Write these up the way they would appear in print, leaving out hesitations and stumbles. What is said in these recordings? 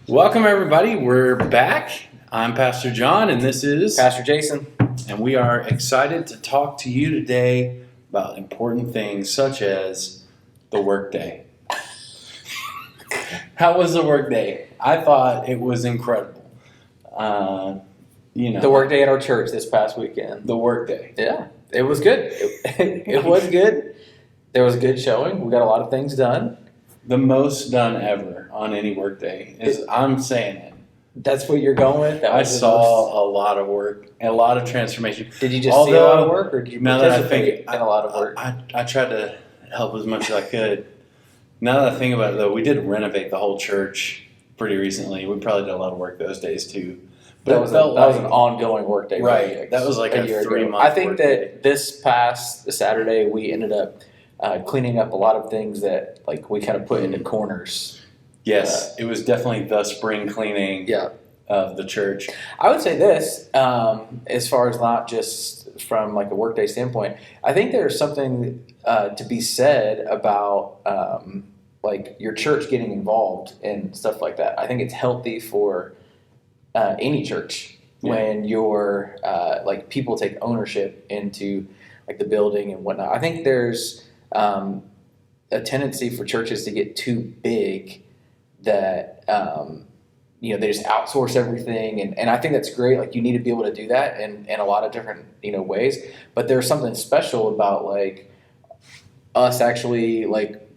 Welcome, everybody. We're back. I'm Pastor John, and this is Pastor Jason. And we are excited to talk to you today about important things such as the workday. How was the workday? I thought it was incredible. The workday at our church this past weekend. The workday. Yeah, it was good. It was good. There was a good showing. We got a lot of things done. The most done ever on any workday I'm saying it. That's what you're going with? I saw a lot of work and a lot of transformation. Did you just see a lot of work, or did you participate in a lot of work? I tried to help as much as I could. Now that I think about it, though, we did renovate the whole church pretty recently. We probably did a lot of work those days, too. But that was an ongoing work day. Right. That was like a 3-month I think that this past Saturday, we ended up cleaning up a lot of things that we kind of put into corners. Yes, it was definitely the spring cleaning of the church. I would say this, as far as not just from a workday standpoint, I think there's something to be said about your church getting involved and stuff like that. I think it's healthy for any church when your people take ownership into the building and whatnot. I think there's a tendency for churches to get too big that they just outsource everything, and I think that's great. You need to be able to do that in a lot of different ways. But there's something special about us actually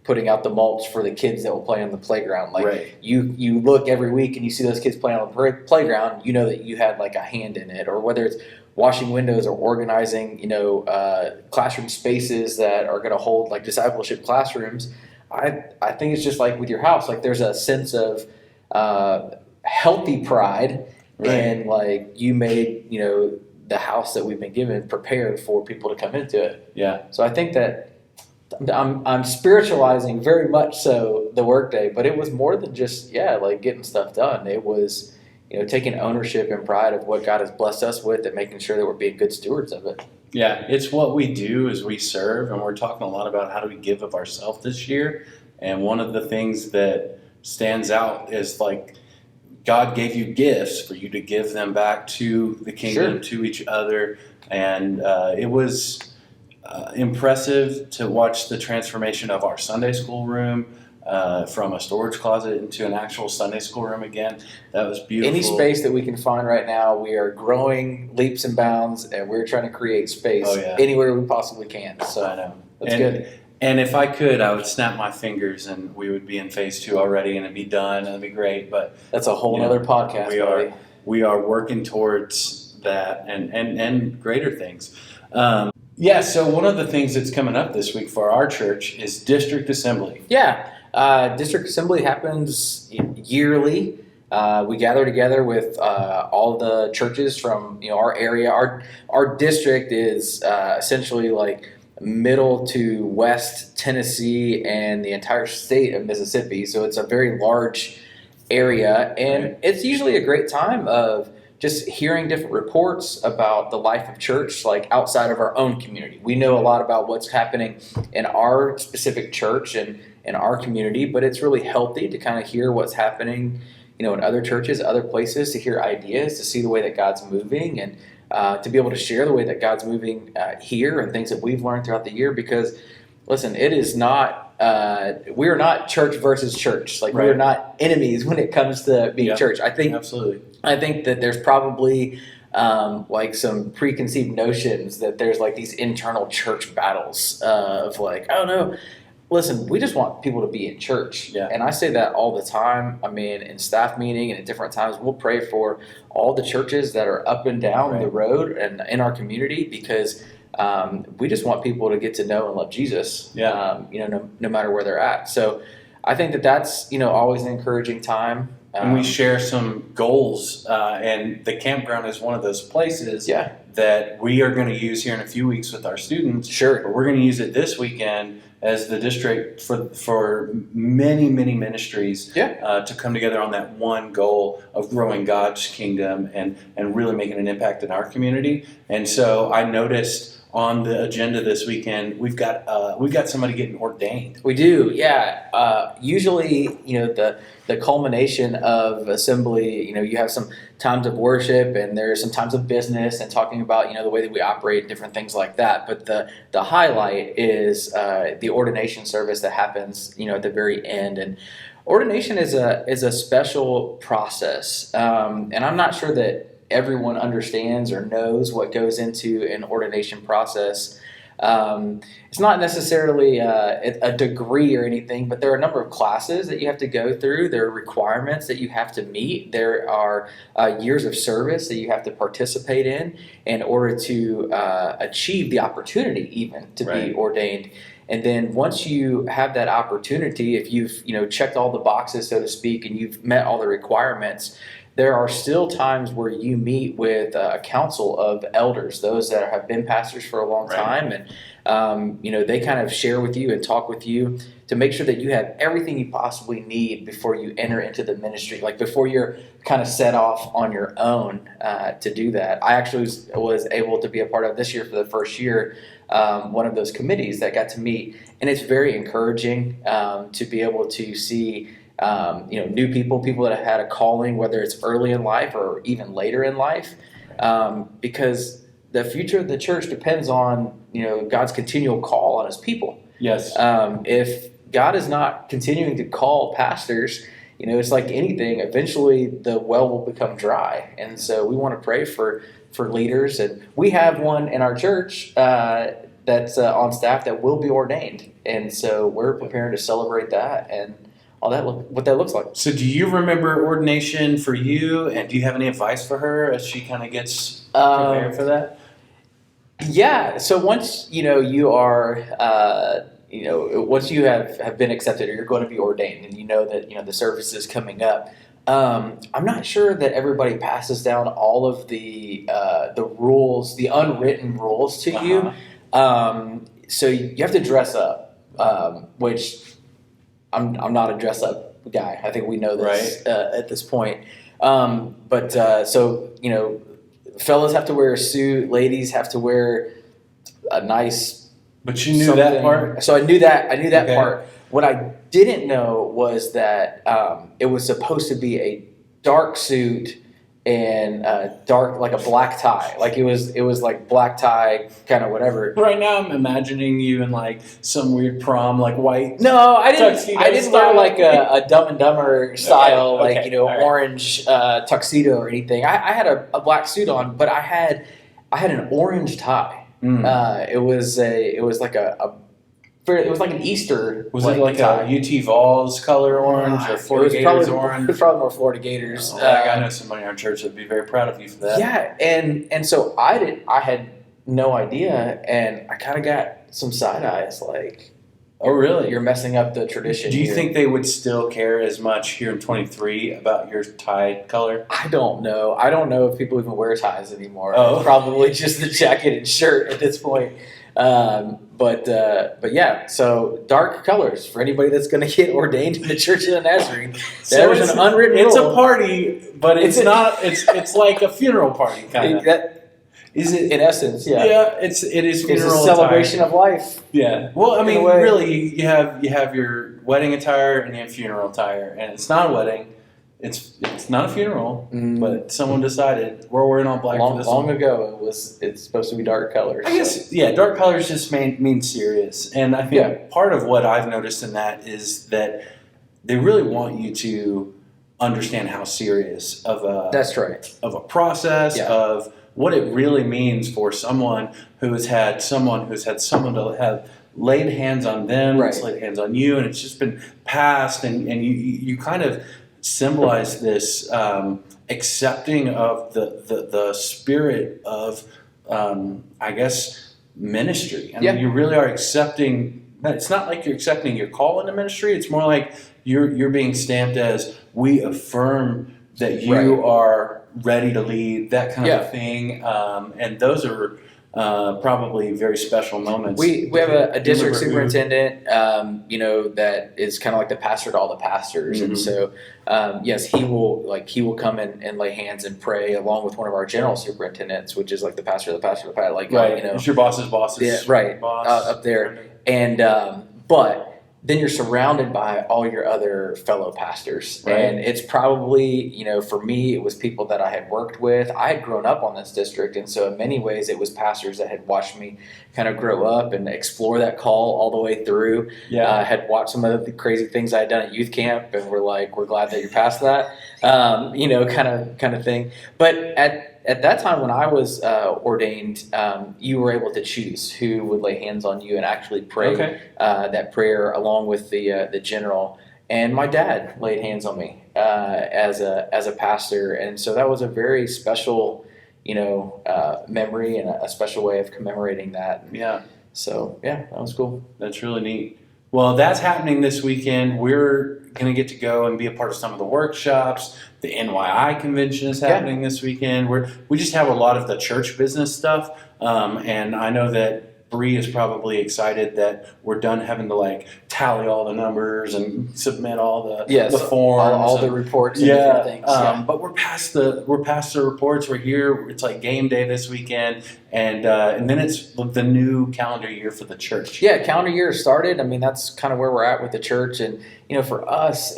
putting out the mulch for the kids that will play on the playground. You look every week and you see those kids playing on the playground. You know that you had a hand in it, or whether it's washing windows or organizing classroom spaces that are going to hold discipleship classrooms. I think it's just with your house. There's a sense of healthy pride, and you made the house that we've been given prepared for people to come into it. Yeah. So I think that I'm spiritualizing very much so the workday, but it was more than just getting stuff done. It was taking ownership and pride of what God has blessed us with, and making sure that we're being good stewards of it. Yeah, it's what we do as we serve, and we're talking a lot about how do we give of ourselves this year. And one of the things that stands out is God gave you gifts for you to give them back to the kingdom, to each other. And it was impressive to watch the transformation of our Sunday school room from a storage closet into an actual Sunday school room again. That was beautiful. Any space that we can find right now, we are growing leaps and bounds, and we're trying to create space anywhere we possibly can. So I know. That's good. And if I could, I would snap my fingers and we would be in phase 2 already, and it'd be done, and it'd be great. But that's a whole other podcast. We are working towards that and greater things. So one of the things that's coming up this week for our church is district assembly. Yeah. District assembly happens yearly. We gather together with all the churches from our area. Our district is essentially middle to west Tennessee and the entire state of Mississippi. So it's a very large area, and it's usually a great time of just hearing different reports about the life of church, outside of our own community. We know a lot about what's happening in our specific church and in our community, but it's really healthy to kind of hear what's happening, in other churches, other places, to hear ideas, to see the way that God's moving, and to be able to share the way that God's moving here and things that we've learned throughout the year. Because, listen, it is not, we are not church versus church. We are not enemies when it comes to being church. Absolutely. I think that there's probably some preconceived notions that there's these internal church battles of oh no, listen, we just want people to be in church. Yeah. And I say that all the time. I mean, in staff meeting and at different times, we'll pray for all the churches that are up and down the road and in our community, because we just want people to get to know and love Jesus, no matter where they're at. So I think that that's, always an encouraging time. And we share some goals, and the campground is one of those places that we are going to use here in a few weeks with our students. Sure. But we're going to use it this weekend as the district for many, many ministries to come together on that one goal of growing God's kingdom and really making an impact in our community. And so I noticed on the agenda this weekend, we've got somebody getting ordained. We do, yeah. Usually, the culmination of assembly, you have some times of worship and there's some times of business and talking about, the way that we operate and different things like that. But the highlight is the ordination service that happens, at the very end. And ordination is a special process, and I'm not sure that everyone understands or knows what goes into an ordination process. It's not necessarily a degree or anything, but there are a number of classes that you have to go through. There are requirements that you have to meet. There are years of service that you have to participate in order to achieve the opportunity even to be ordained. And then once you have that opportunity, if you've checked all the boxes, so to speak, and you've met all the requirements, there are still times where you meet with a council of elders, those that have been pastors for a long time, and they kind of share with you and talk with you to make sure that you have everything you possibly need before you enter into the ministry, like before you're kind of set off on your own to do that. I actually was able to be a part of this year for the first year, one of those committees that got to meet, and it's very encouraging to be able to see new people that have had a calling, whether it's early in life or even later in life, because the future of the church depends on, God's continual call on his people. Yes. If God is not continuing to call pastors, it's like anything, eventually the well will become dry. And so we want to pray for leaders, and we have one in our church that's on staff that will be ordained. And so we're preparing to celebrate that and what that looks like. So do you remember ordination for you, and do you have any advice for her as she kind of gets prepared for that? Yeah. So once you are once you have been accepted, or you're going to be ordained, and that the service is coming up, I'm not sure that everybody passes down all of the rules, the unwritten rules to you. So you have to dress up, which I'm not a dress up guy. I think we know this at this point. But fellas have to wear a suit. Ladies have to wear a nice. But you knew that part. So I knew that part. What I didn't know was that it was supposed to be a dark suit and dark, like a black tie. Like it was like black tie, kind of whatever. Right now, I'm imagining you in like some weird prom, like white. No, I didn't wear like a Dumb and Dumber style, orange tuxedo or anything. I had a black suit on, but I had an orange tie. It was like an Easter. Was it like tie. A UT Vols color orange or Florida Gators orange? It was probably more Florida Gators. I know somebody in our church that would be very proud of you for that. Yeah, and so I had no idea, and I kind of got some side eyes, like, oh really? You're messing up the tradition. Do you think they would still care as much here in 23 about your tie color? I don't know. I don't know if people even wear ties anymore. Oh. It's probably just the jacket and shirt at this point. But yeah, so dark colors for anybody that's going to get ordained in the Church of the Nazarene. There's an unwritten rule. It's a party, but it's not. It's like a funeral party kind of. Is it in essence? Yeah. Yeah, it is funeral. It's a celebration attire. of life. Yeah. Well, I mean, really, you have your wedding attire and you have funeral attire, and it's not a wedding. It's not a funeral, but someone decided we're wearing all black for this long one. ago. It's supposed to be dark colors. I guess dark colors just mean serious, and I think part of what I've noticed in that is that they really want you to understand how serious of a process of what it really means for someone who has had someone to have laid hands on them, it's laid hands on you, and it's just been passed, and you kind of symbolize this accepting of the spirit of I guess ministry. I mean, you really are accepting. It's not like you're accepting your call into ministry. It's more like you're being stamped as we affirm that you are ready to lead, that kind of thing. And those are probably very special moments. We have a district Do you remember superintendent, that is kind of like the pastor to all the pastors, and so yes, he will come in and lay hands and pray along with one of our general superintendents, which is like the pastor of the pastor of the pastor, right? It's your boss's boss. Yeah, right. Boss. Up there, and but then you're surrounded by all your other fellow pastors. Right. And it's probably, for me, it was people that I had worked with. I had grown up on this district. And so in many ways, it was pastors that had watched me kind of grow up and explore that call all the way through. Yeah. Had watched some of the crazy things I had done at youth camp, and we're glad that you're past that, kind of thing. But at that time when I was ordained, you were able to choose who would lay hands on you and actually pray that prayer along with the general. And my dad laid hands on me as a pastor, and so that was a very special, memory and a special way of commemorating that. Yeah. So that was cool. That's really neat. Well, that's happening this weekend. We're going to get to go and be a part of some of the workshops. The NYI convention is happening this weekend. We just have a lot of the church business stuff. And I know that Bree is probably excited that we're done having to tally all the numbers and submit all the forms, all the reports and different things. But we're past the reports. We're here. It's like game day this weekend, and then it's the new calendar year for the church. Yeah, calendar year started. I mean, that's kind of where we're at with the church, and for us,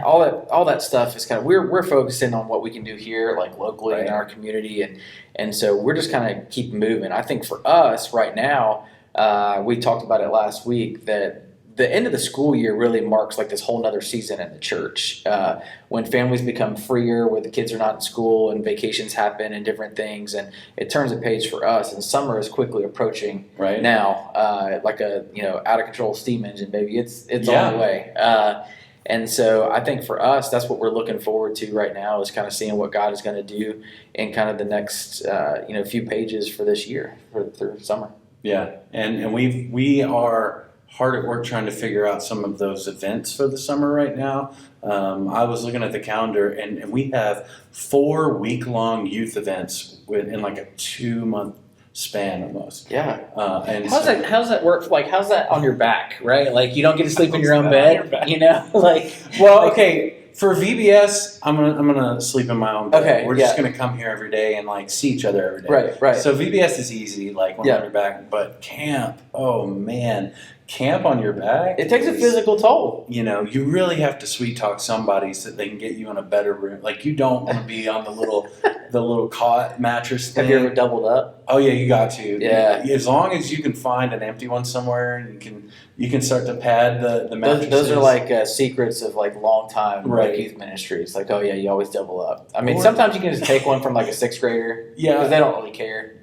all that stuff is kind of we're focusing on what we can do here, locally in our community, and so we're just kind of keep moving. I think for us right now, we talked about it last week that the end of the school year really marks this whole nother season in the church. When families become freer, where the kids are not in school and vacations happen and different things, and it turns a page for us. And summer is quickly approaching now, like a out of control steam engine, baby. It's on the way. And so I think for us, that's what we're looking forward to right now, is kind of seeing what God is going to do in kind of the next few pages for this year, for summer. Yeah, and we are hard at work trying to figure out some of those events for the summer right now. I was looking at the calendar, and we have 4 week-long youth events in a 2-month span almost. Yeah. And how's that work? How's that on your back, right? You don't get to sleep in your own bed, Well, okay. For VBS, I'm gonna sleep in my own bed. Okay, We're just gonna come here every day and see each other every day. Right. So VBS is easy, when I'm on your back. But camp, oh man, camp on your back. It takes a physical toll. You really have to sweet talk somebody so that they can get you in a better room. You don't want to be on the little cot mattress thing. Have you ever doubled up? Oh yeah, you got to. Yeah. As long as you can find an empty one somewhere, and you can start to pad the mattresses. Those are secrets of long time youth ministries. Oh yeah, you always double up. I mean, sometimes you can just take one from a 6th grader. Yeah, because they don't really care.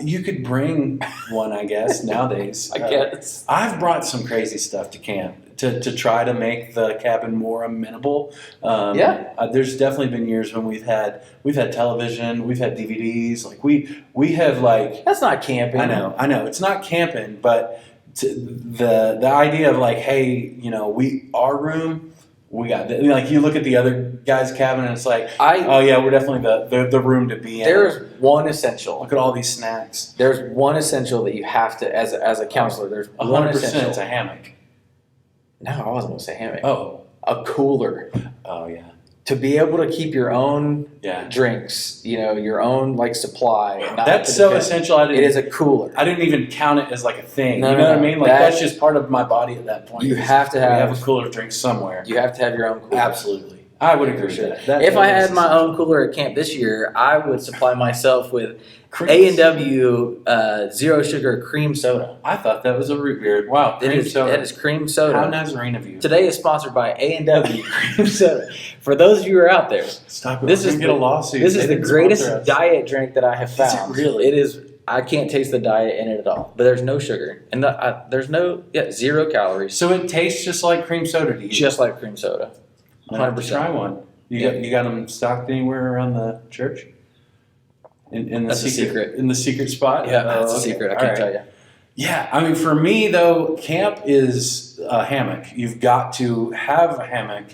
You could bring one, I guess, nowadays. I guess. I've brought some crazy stuff to camp to try to make the cabin more amenable. There's definitely been years when we've had television, we've had DVDs. We have That's not camping. I know. It's not camping, but the idea of hey, our room. We got you look at the other guy's cabin and it's we're definitely the room to be in. There's one essential. Look at all these snacks. There's one essential that you have to, as a counselor. There's 100%. It's a hammock. No, I wasn't going to say hammock. Oh, a cooler. Oh yeah. To be able to keep your own drinks, your own supply. And not that's so essential. It is a cooler. I didn't even count it as a thing. No, you know what I mean? That's just part of my body at that point. You have to have a cooler drink somewhere. You have to have your own cooler. Absolutely. I would agree with that. If I had my own cooler at camp this year, I would supply myself with A&W zero sugar cream soda. I thought that was a root beer. Wow, cream soda. That is cream soda. How Nazarene of you. Today is sponsored by A&W cream soda. For those of you who are out there, stop it. This is get a lawsuit. This is the greatest diet drink that I have found. Is it really? It is. I can't taste the diet in it at all. But there's no sugar and there's no 0 calories. So it tastes just like cream soda to you. Just like cream soda. 100%. Try one. You got them stocked anywhere around the church? In the secret in the secret spot? Yeah, that's a secret. I can't tell you. Yeah, I mean, for me though, camp is a hammock. You've got to have a hammock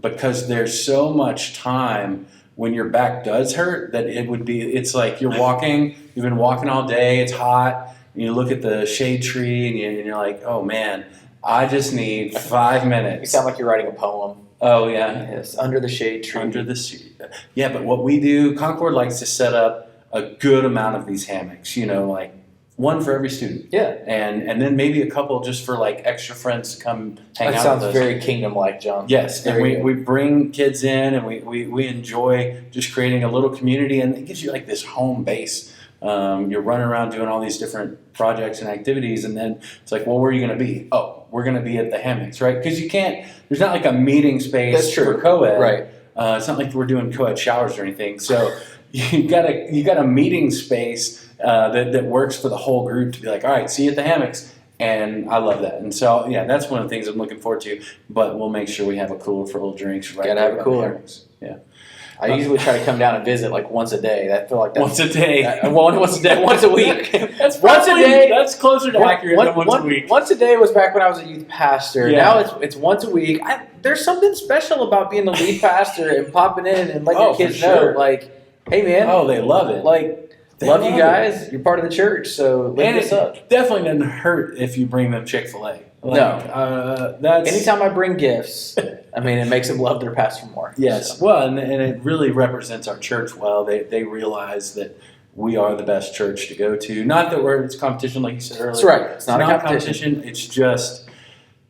because there's so much time when your back does hurt, that it's like you've been walking all day, it's hot, and you look at the shade tree and you're like, oh man, I just need 5 minutes. You sound like you're writing a poem. Oh yeah. Yes, under the shade tree. Yeah, but what we do, Concord likes to set up a good amount of these hammocks, like one for every student. Yeah. And then maybe a couple just for like extra friends to come hang out That sounds with us. very kingdom-like, John. Yes, and Very we bring kids in, and we enjoy just creating a little community, and it gives you like this home base. You're running around doing all these different projects and activities, and then it's like, well, where are you going to be? Oh, we're going to be at the hammocks, right? Because there's not like a meeting space That's true. for co-ed. Right. It's not like we're doing co-ed showers or anything. So you got a meeting space that works for the whole group to be like, all right, see you at the hammocks. And I love that. And so, yeah, that's one of the things I'm looking forward to. But we'll make sure we have a cooler for little drinks. Right. Gotta have a cooler. Yeah. I usually try to come down and visit like once a day. I feel like that's Once a day. once a day, once a week. That's once a day. That's closer to accurate than once a week. Once a day was back when I was a youth pastor. Yeah. Now it's once a week. There's something special about being the lead pastor and popping in and letting your kids sure. know, like, hey man, Oh, they love it. like, They love love you guys. You're part of the church, so live And this up. it definitely doesn't hurt if you bring them Chick-fil-A. No. That's Anytime I bring gifts, I mean, it makes them love their pastor more. Yes. So. Well, and it really represents our church well. They realize that we are the best church to go to. Not that it's competition, like you said earlier. That's right. It's not a competition. It's just,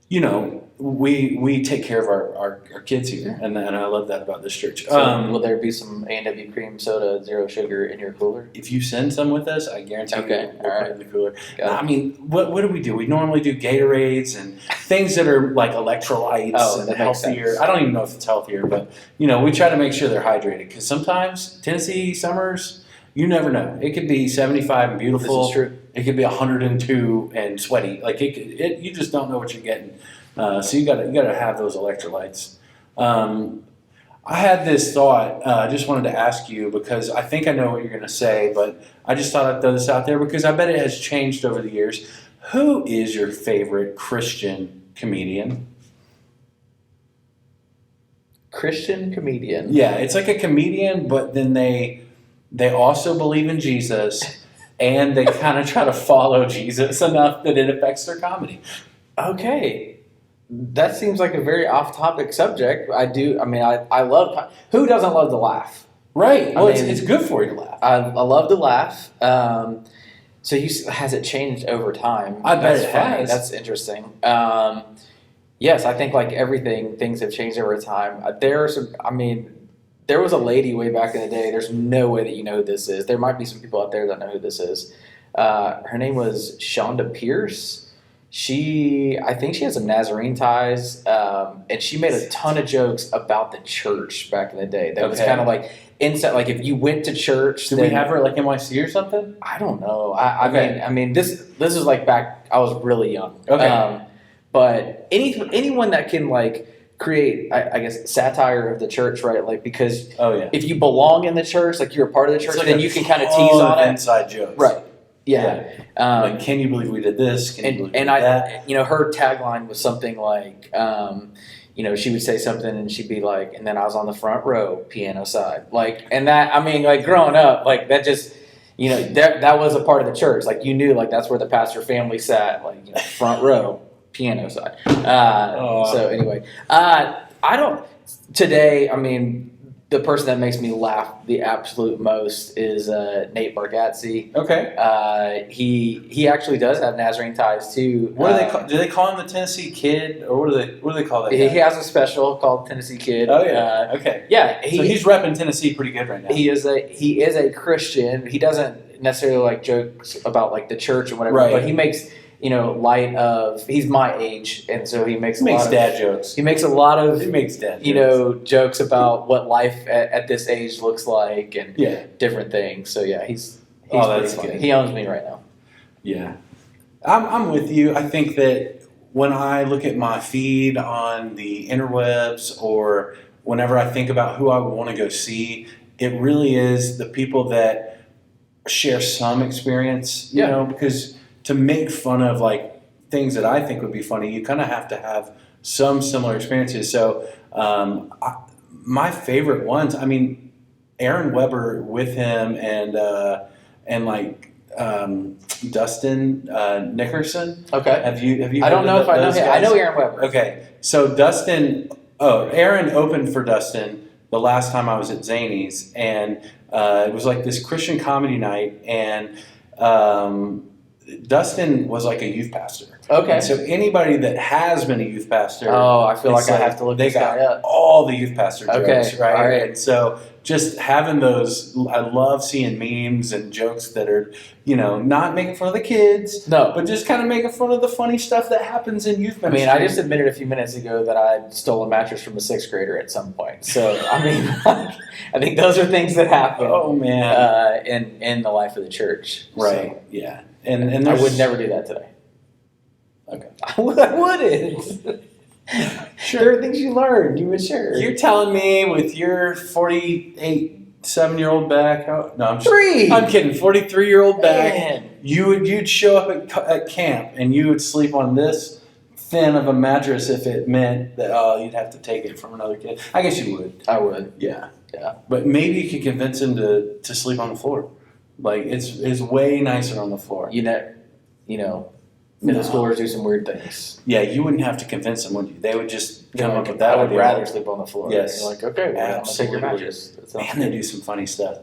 we take care of our kids here, and I love that about this church. So will there be some A&W cream soda, 0 sugar in your cooler? If you send some with us, I guarantee Okay, we'll put it in the cooler. Got it. I mean, what do? We normally do Gatorades and things that are like electrolytes and that makes healthier. sense. I don't even know if it's healthier, but we try to make sure they're hydrated because sometimes Tennessee summers, you never know. It could be 75 and beautiful. This is true. It could be 102 and sweaty. Like you just don't know what you're getting. So you gotta have those electrolytes. I had this thought. I just wanted to ask you because I think I know what you're going to say, but I just thought I'd throw this out there because I bet it has changed over the years. Who is your favorite Christian comedian? Christian comedian. Yeah, it's like a comedian, but then they also believe in Jesus, and they kind of try to follow Jesus enough that it affects their comedy. Okay. That seems like a very off-topic subject. I love... Who doesn't love to laugh? Right. Well, I mean, it's good for you to laugh. I love to laugh. So has it changed over time? I bet That's it funny. has. That's interesting. Yes, I think like everything, things have changed over time. There was a lady way back in the day. There's no way that you know who this is. There might be some people out there that know who this is. Her name was Shonda Pierce. I think she has some Nazarene ties, and she made a ton of jokes about the church back in the day. That was kind of like inside, like if you went to church. Did we have her at like NYC or something? I don't know. Okay. I mean, this is like back. I was really young. Okay. But anyone that can like create, I guess, satire of the church, right? Like because if you belong in the church, like you're a part of the church, like then you can kind of tease on it. Inside jokes, Right. Yeah. Like, can you believe we did this? Can you believe we did that? Her tagline was something like, she would say something and she'd be like, and then I was on the front row, piano side. Like, and that, I mean, like growing up, like that just, that was a part of the church. Like you knew, like that's where the pastor family sat, like, front row, piano side. So anyway, today, I mean, the person that makes me laugh the absolute most is Nate Bargatze. Okay. He actually does have Nazarene ties too. What do they call? Do they call him the Tennessee Kid, or what do they call that? He guy? has a special called Tennessee Kid. Oh yeah. Okay. Yeah. So he's repping Tennessee pretty good right now. He is a Christian. He doesn't necessarily like jokes about like the church or whatever, Right. but he makes light of. He's my age, and so he makes dad jokes. He makes a lot of He makes dad jokes. jokes about what life at this age looks like and Yeah. different things. So yeah, he's that's pretty good. funny. He owns me right now. Yeah. I'm with you. I think that when I look at my feed on the interwebs or whenever I think about who I would want to go see, it really is the people that share some experience, because to make fun of like things that I think would be funny, you kind of have to have some similar experiences. So my favorite ones, I mean, Aaron Weber with him, and like Dustin Nickerson. Okay. Have you? I don't heard know of if I know those him. guys? I know Aaron Weber. Okay, so Aaron opened for Dustin the last time I was at Zany's, and it was like this Christian comedy night, and Dustin was like a youth pastor. Okay. And so anybody that has been a youth pastor, Oh, I feel like it's I have to look they this guy got up. all the youth pastor jokes, Okay, right? all right. And so just having those, I love seeing memes and jokes that are, not making fun of the kids, No. but just kind of making fun of the funny stuff that happens in youth I ministry. mean, I just admitted a few minutes ago that I stole a mattress from a 6th grader at some point. So, I mean, I think those are things that happen oh man, in the life of the church. right? So, Yeah, and I there's, would never do that today. Okay, I wouldn't. sure. There are things you learn, you mature. You're telling me with your 7-year-old back? No, I'm just, 3. I'm kidding. 43-year-old back. Man. You'd show up at camp and you would sleep on this thin of a mattress if it meant that you'd have to take it from another kid. I guess you would. I would. Yeah. Yeah. But maybe you could convince him to sleep on the floor. Like it's way nicer on the floor. Middle No. schoolers do some weird things. Yeah, you wouldn't have to convince them, would you? They would just come up with that. I would idea. rather sleep on the floor. Yes. You're like, okay, well, I'm going to take your Absolutely. mattress. That sounds Man, they good. do some funny stuff.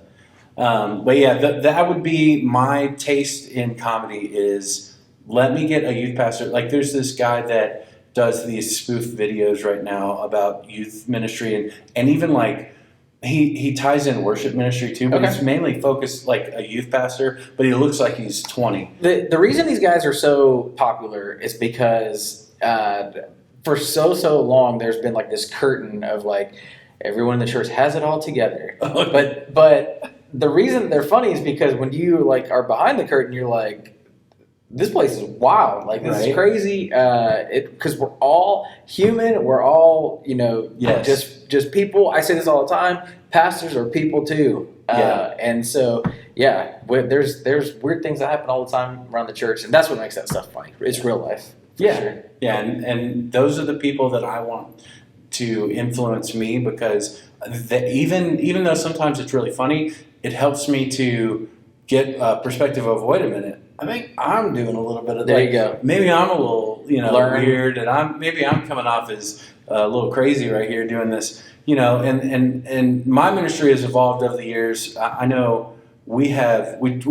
But yeah, that would be my taste in comedy is let me get a youth pastor. Like there's this guy that does these spoof videos right now about youth ministry and even like he ties in worship ministry too, but Okay. he's mainly focused like a youth pastor, but he looks like he's 20. The reason these guys are so popular is because for so long there's been like this curtain of like everyone in the church has it all together. But the reason they're funny is because when you like are behind the curtain, you're like, this place is wild. Like this is Right. crazy. Because we're all human. We're all Yes. just people. I say this all the time. Pastors are people too. Yeah. And so there's weird things that happen all the time around the church, and that's what makes that stuff funny. It's real life. For Yeah. Sure. Yeah, and those are the people that I want to influence me because even though sometimes it's really funny, it helps me to get a perspective of, wait a minute, I think I'm doing a little bit of There you go. Maybe I'm a little, Learn. weird, and I'm coming off as a little crazy right here doing this, and my ministry has evolved over the years. I know we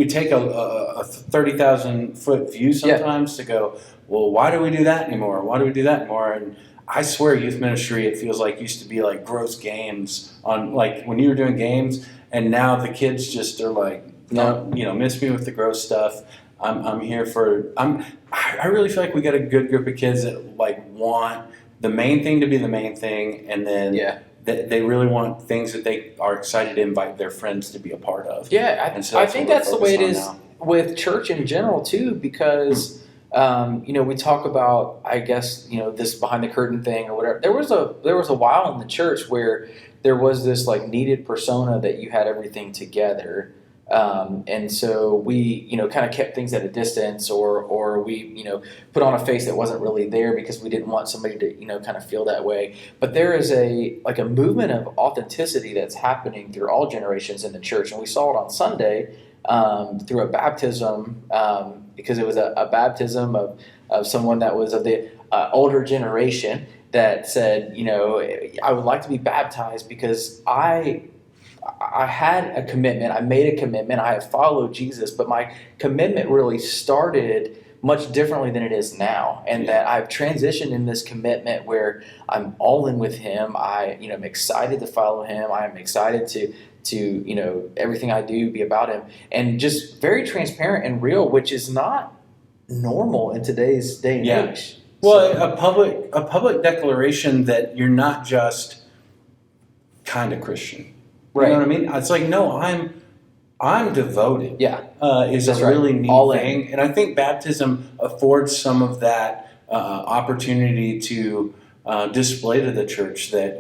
take a 30,000 foot view sometimes to go, well, why do we do that anymore? Why do we do that anymore? And I swear youth ministry, it feels like used to be like gross games on like when you were doing games, and now the kids just are like, no, miss me with the gross stuff. I'm here for I really feel like we got a good group of kids that like want the main thing to be the main thing, and then they really want things that they are excited to invite their friends to be a part of. Yeah, And so I that's think what we're that's the way it focused is on with church in general too, because we talk about, I guess, this behind the curtain thing or whatever. There was a while in the church where there was this like needed persona that you had everything together. And so we, kind of kept things at a distance, or we, put on a face that wasn't really there because we didn't want somebody to, kind of feel that way. But there is a movement of authenticity that's happening through all generations in the church, and we saw it on Sunday through a baptism, because it was a baptism of someone that was of the older generation that said, I would like to be baptized because I had a commitment. I made a commitment. I have followed Jesus, but my commitment really started much differently than it is now. And that I've transitioned in this commitment where I'm all in with him. I'm excited to follow him. I'm excited to everything I do be about him, and just very transparent and real, which is not normal in today's day and age. Well, a public declaration that you're not just kind of Christian. Right. You know what I mean? It's like, no, I'm devoted. Yeah. Is That's a right. really neat All in. thing. And I think baptism affords some of that opportunity to display to the church that,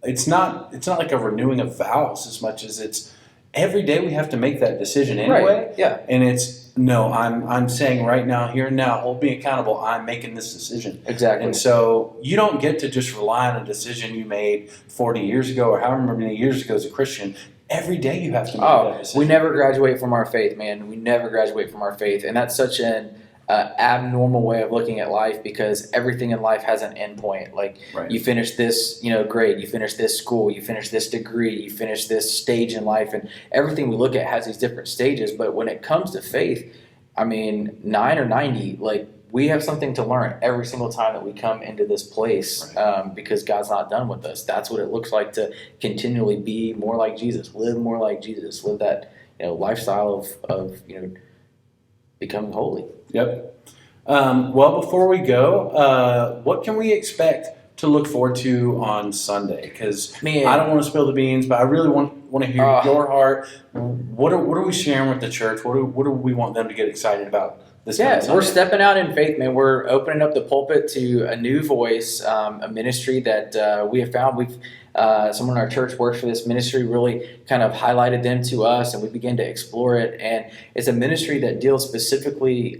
it's not like a renewing of vows as much as it's every day we have to make that decision anyway. Right. Yeah. And I'm saying right now, here and now, hold me accountable. I'm making this decision. Exactly. And so you don't get to just rely on a decision you made 40 years ago or however many years ago as a Christian. every day you have to make that decision. We never graduate from our faith, man. We never graduate from our faith. And that's such an abnormal way of looking at life, because everything in life has an end point. Like you finish this, grade, you finish this school, you finish this degree, you finish this stage in life, and everything we look at has these different stages. But when it comes to faith, 9 or 90, like we have something to learn every single time that we come into this place, because God's not done with us. That's what it looks like to continually be more like Jesus, live more like Jesus, live that lifestyle of becoming holy. Yep. Well, before we go, what can we expect to look forward to on Sunday? Because I don't want to spill the beans, but I really want to hear your heart. What are we sharing with the church? What do we want them to get excited about this coming Sunday? We're stepping out in faith, man. We're opening up the pulpit to a new voice, a ministry that we have found. Someone in our church works for this ministry, really kind of highlighted them to us, and we began to explore it. And it's a ministry that deals specifically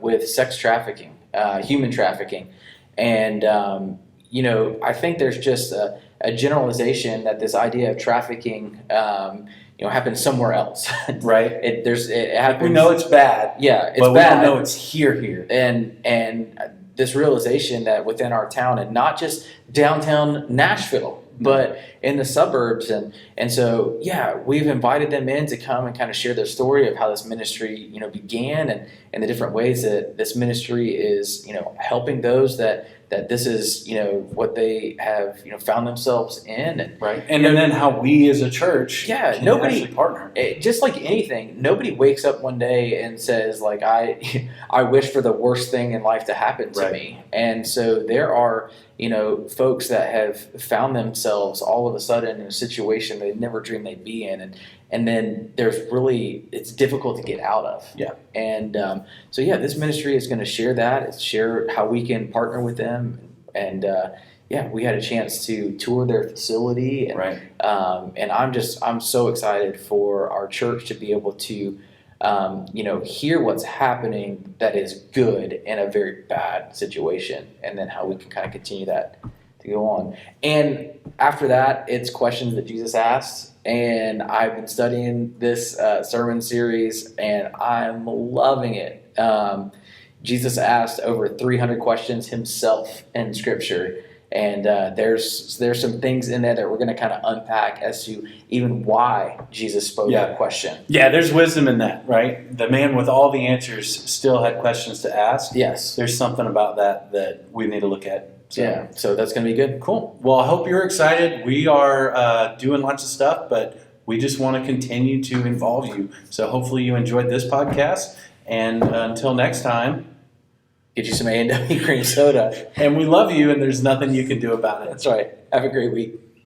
with sex trafficking, human trafficking. And, I think there's just a generalization that this idea of trafficking happens somewhere else. Right. It happens. We know it's bad. Yeah, it's but bad. We don't know it's here. And this realization that within our town, and not just downtown Nashville, but in the suburbs. And so, we've invited them in to come and kind of share their story of how this ministry, began, and the different ways that this ministry is, helping those that this is, what they have, found themselves in. And then how we as a church can actually partner. Just like anything, nobody wakes up one day and says, like, I wish for the worst thing in life to happen to me. And so there are, folks that have found themselves all of a sudden in a situation they never dreamed they'd be in. And then it's difficult to get out of. Yeah. And this ministry is going to share that, share how we can partner with them. And we had a chance to tour their facility. And, and I'm so excited for our church to be able to, hear what's happening that is good in a very bad situation, and then how we can kind of continue that to go on. And after that, it's questions that Jesus asked. And I've been studying this sermon series, and I'm loving it. Jesus asked over 300 questions himself in Scripture. And there's some things in there that we're going to kind of unpack as to even why Jesus spoke that question. Yeah, there's wisdom in that, right? The man with all the answers still had questions to ask. Yes. There's something about that we need to look at. So that's going to be good. Cool. Well, I hope you're excited. We are doing lots of stuff, but we just want to continue to involve you. So hopefully you enjoyed this podcast. And until next time, get you some A&W cream soda. And we love you, and there's nothing you can do about it. That's right. Have a great week.